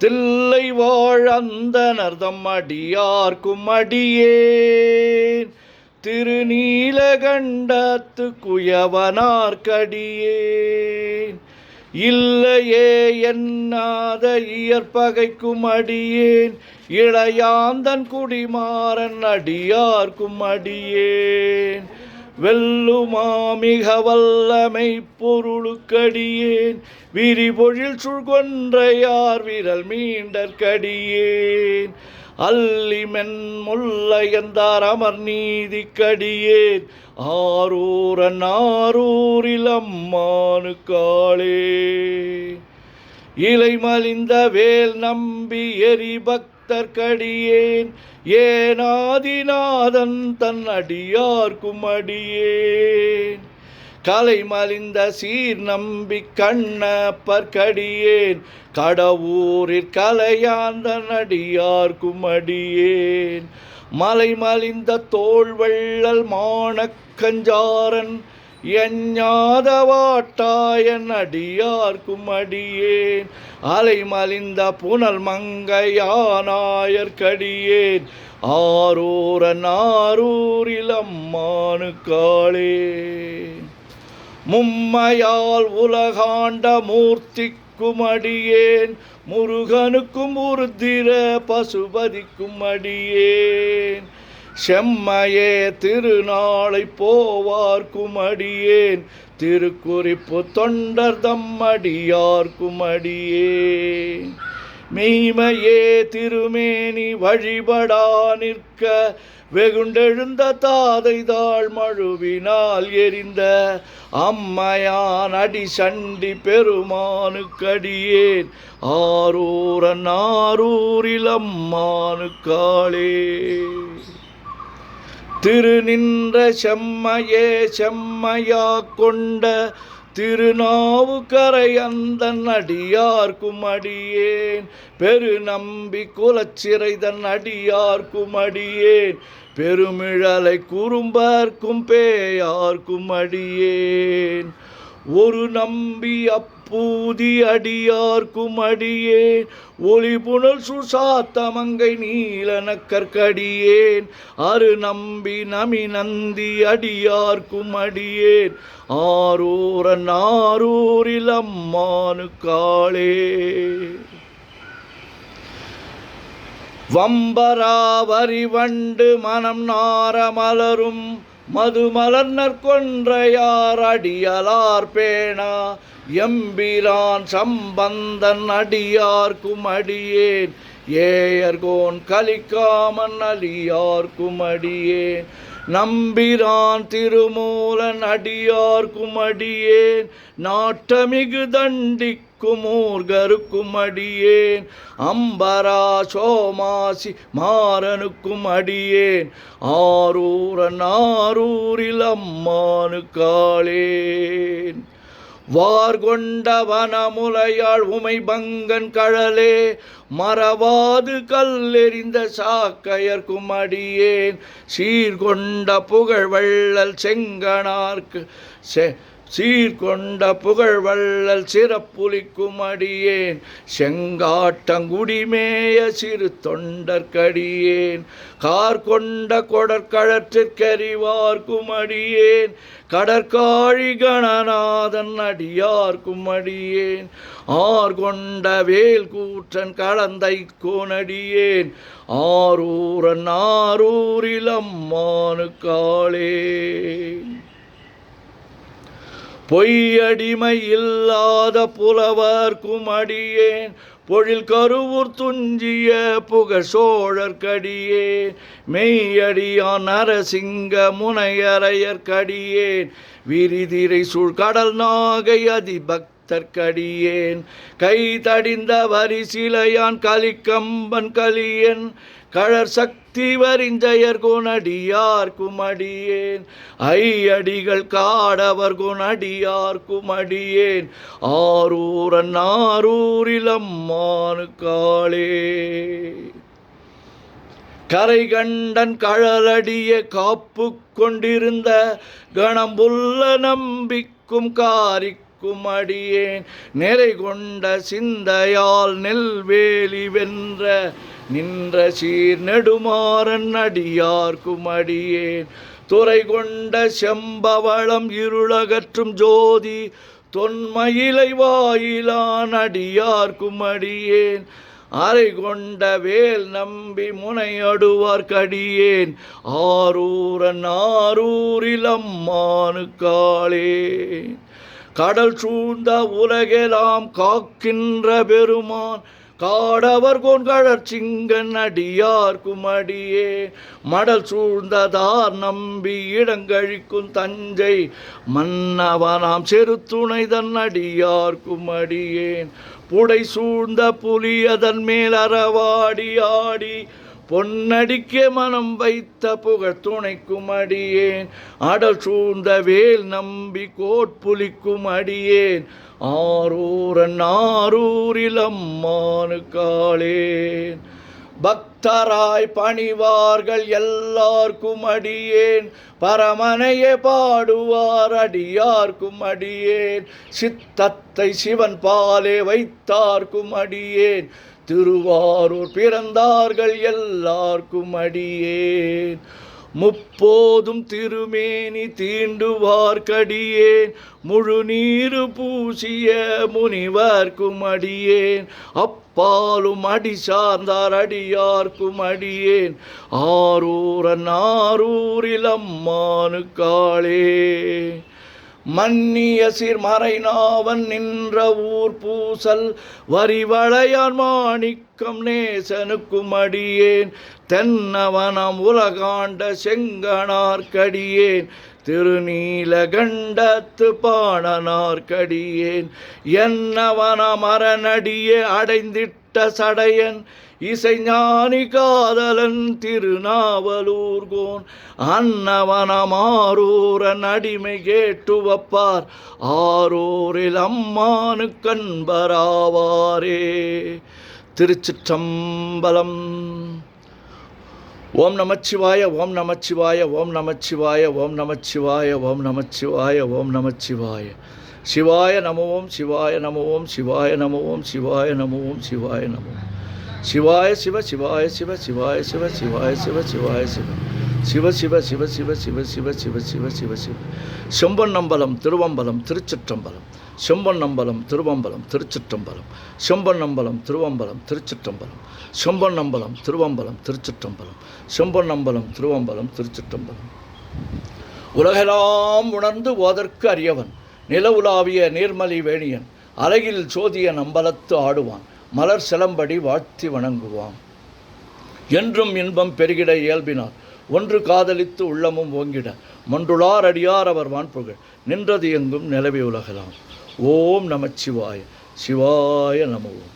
தில்லை வாழந்தனர் தம் அடியார்க்கும் அடியேன் திருநீலகண்டத்து குயவனார்க்கடியேன் இல்லையே என்னாத இயற்பகைக்கும் அடியேன் இளையாந்தன் குடிமாறன் அடியார்க்கும் அடியேன் வெல்லுமாமிக வல்லமை பொருளுக்கடியேன் விரிபொழில் சுழ்கொன்றையார் விரல் மீண்டற்கடியேன் அல்லிமென் முல்லையந்தார் அமர் நீதிக்கடியேன் ஆரூரன் ஆரூரில் அம்மானுக்காளே இலைமலிந்த வேல் நம்பி எரிபக்தர்க்கடியேன் ஏனாதிநாதன் தன் அடியார்க்கும் அடியேன் கலைமலிந்த சீர் நம்பி கண்ணப்பர்க்கடியேன் கடவுரிற் கலையாந்தன் அடியார்க்கும் அடியேன் மலைமலிந்த தோள்வள்ளல் மானக்கஞ்சாரன் எஞ்ஞாதவாட்டாயன் அடியார்க்கும் அடியேன் அலைமலிந்த புனல் மங்கையானாயர்க்கடியேன் ஆரூரன் ஆரூரில் அம்மானுக்காளே மும்மையால் உலகாண்ட மூர்த்திக்கும் அடியேன் முருகனுக்கும் உருத்திர பசுபதிக்கும் அடியேன் செம்மையே திருநாளை போவார்க்கும் அடியேன் திருக்குறிப்பு தொண்டர் தம் அடியார்க்கும் அடியேன் மெய்மையே திருமேனி வழிபடா நிற்க வெகுண்டெழுந்த தாதை தாழ் மழுவினால் எரிந்த அம்மையான் அடி சண்டி பெருமானுக்கடியேன் ஆரூரன் ஆரூரில் அம்மானுக்காளே திருநின்ற செம்மையே செம்மையா கொண்ட திருநாவுக்கரை அந்தன் அடியார்க்கும் அடியேன் பெருநம்பி குலச்சிறைதன் அடியார்க்கும் அடியேன் பெருமிழலை குறும்பர்க்கும் பேயார்க்கும் அடியேன் ஒரு நம்பி அப்பூதி அடியார்க்கும் அடியேன் ஒளிபுணல் சுசாத்தமங்கை நீலனக்கற்கடியேன் அரு நம்பி நமி நந்தி அடியார்க்கும் அடியேன் ஆரூரன் ஆரூரில் அம்மானுக்காளே வம்பராவரி வண்டு மனம் நார மலரும் மதுமலர்னர் கொன்றையார் அடியலார் பேணா எம்பிரான் சம்பந்தன் அடியார்க்கும் அடியேன் ஏயர்கோன் கலிக்காமன் அடியார்க்கும் அடியேன் நம்பிரான் திருமூலன் அடியார்க்கும் அடியேன் நாட்டமிகு தண்டிக்கும் ஊர்கருக்கும் அடியேன் அம்பரா சோமாசி மாறனுக்கும் அடியேன் ஆரூரன் ஆரூரில் அம்மானுக்காளேன் வார்கொண்ட வனமுலையாள் உமை பங்கன் கழலே மறவாது கல்லெறிந்த சாக்கையர்க்கும் அடியேன் சீர்கொண்ட புகழ் வள்ளல் செங்கனார்க்கு சீர்கொண்ட புகழ் வள்ளல் சிறப்புலிக்கும் அடியேன் செங்காட்டங்குடிமேய சிறு தொண்டர்க்கடியேன் கார்கொண்ட கொடற்கழற்றிற்கறிவார்க்கும் அடியேன் கடற்காழி கணநாதன் அடியார்க்கும் அடியேன் ஆர்கொண்ட வேல் கூற்றன் கலந்தை கோனடியேன் ஆரூரன் ஆரூரில் அம்மானுக்காளே பொய்யடிமை இல்லாத புலவர்க்கும் அடியேன் பொழில் கருவூர் துஞ்சிய புகழ் சோழர்க்கடியேன் மெய்யடியான் நரசிங்க முனையரையர்க்கடியேன் விரிதிரை சூழ்கடல் நாகை அதிபக்தர்க்கடியேன் கை தடிந்த வரிசிலையான் கலிக்கம்பன் கலியன் கழற் சக்தி வரிஞ்சயர் குணடியார்க்கும் அடியேன் ஐயடிகள் காடவர் குணடியார்க்கும் அடியேன் ஆரூரன் ஆரூரில் அம்மானுக்காளே கரைகண்டன் கழலடிய காப்பு கொண்டிருந்த கணம்புல்ல நம்பிக்கும் காரிக்கும் அடியார்க்கும் அடியேன் நிறை கொண்ட சிந்தையால் நெல்வேலி வென்ற நின்ற சீர் நெடுமாறன் அடியார்க்கும் அடியேன் துறை கொண்ட செம்பவளம் இருளகற்றும் ஜோதி தொன்மயிலை வாயிலான் அடியார்க்கும் அடியேன் அறை கொண்ட வேல் நம்பி முனையடுவார் கடியேன் ஆரூரன் ஆரூரில் அம்மானுக்காளே கடல் சூழ்ந்த உலகெல்லாம் காக்கின்ற பெருமான் காடவர் கோன்கழற் சிங்கன் அடியார்க்கும் அடியே மடல் சூழ்ந்ததார் நம்பி இடங்கழிக்கும் தஞ்சை மன்னவனாம் செருத்துணை தன் அடியார்க்கும் அடியேன் புடை சூழ்ந்த புலியதன் மேல் அறவாடி ஆடி பொன்னடிக்க மனம் வைத்த புகழ் துணைக்கும் அடியேன் அடல் சூழ்ந்த வேல் நம்பி கோட்புலிக்கும் அடியேன் ஆரூரன் ஆரூரில் அம்மானுக்காளேன் பக்தராய் பணிவார்கள் எல்லார்க்கும் அடியேன் பரமனையே பாடுவார் அடியார்க்கும் அடியேன் சித்தத்தை சிவன் பாலே வைத்தார்க்கும் அடியேன் திருவாரூர் பிறந்தார்கள் எல்லார்க்கும் அடியேன் முப்போதும் திருமேனி தீண்டுவார்க்கடியேன் முழு நீரு பூசிய முனிவர்க்கும் அடியேன் அப்பாலும் அடி சார்ந்தார் அடியார்க்கும் அடியேன் ஆரூரன் ஆரூரில் அம்மானுக்காளே மன்னிய சீர்மறைநாவன் நின்ற ஊர் பூசல் வரிவளையான் மாணிக்கம் நேசனுக்கும் அடியேன் தென்னவனம் உலகாண்ட செங்கனார்க்கடியேன் திருநீலகண்டத்து பாணனார்க்கடியேன் என்னவனம் அரணடியே அடைந்திட்ட சடையன் இசைஞானி காதலன் திருநாவலூர்கோன் அன்னவனம் ஆரூரன் அடிமை கேட்டு வப்பார் ஆரூரில் அம்மானு கண்பராவாரே. திருச்சிற்றம்பலம். ஓம் நமச்சிவாய ஓம் நமச்சிவாய ஓம் நமச்சிவாய ஓம் நமச்சிவாய ஓம் நமச்சிவாய ஓம் நமச்சிவாய. சிவாய நமவோம் சிவாய நமவோம் சிவாய நமவோம் சிவாய நமவோம் சிவாய நமவோம். சிவாய சிவ சிவாய சிவ சிவாய சிவ சிவாய சிவ சிவாய சிவ சிவ சிவ சிவ சிவ சிவ சிவ சிவ சிவ சிவ சிவ. செம்பொன்னம்பலம் திருவம்பலம் திருச்சிற்றம்பலம். செம்பொன்னம்பலம் திருவம்பலம் திருச்சிற்றம்பலம். செம்பொன்னம்பலம் திருவம்பலம் திருச்சிற்றம்பலம். செம்பொன்னம்பலம் திருவம்பலம் திருச்சிற்றம்பலம். செம்பொன்னம்பலம் திருவம்பலம் திருச்சிற்றம்பலம். உலகெல்லாம் உணர்ந்து ஓதற்கு அறியவன் நில உலாவிய நீர்மலி வேணியன் அழகில் சோதிய நம்பலத்து ஆடுவான் மலர் சிலம்படி வாழ்த்தி வணங்குவான். என்றும் இன்பம் பெருகிட இயல்பினார் ஒன்று காதலித்து உள்ளமும் ஓங்கிட மொன்றுளார் அடியார் அவர் வான்புகழ் நின்றது எங்கும் நிலவி உலகலாம். ஓம் நமச்சிவாய சிவாய நமவோம்.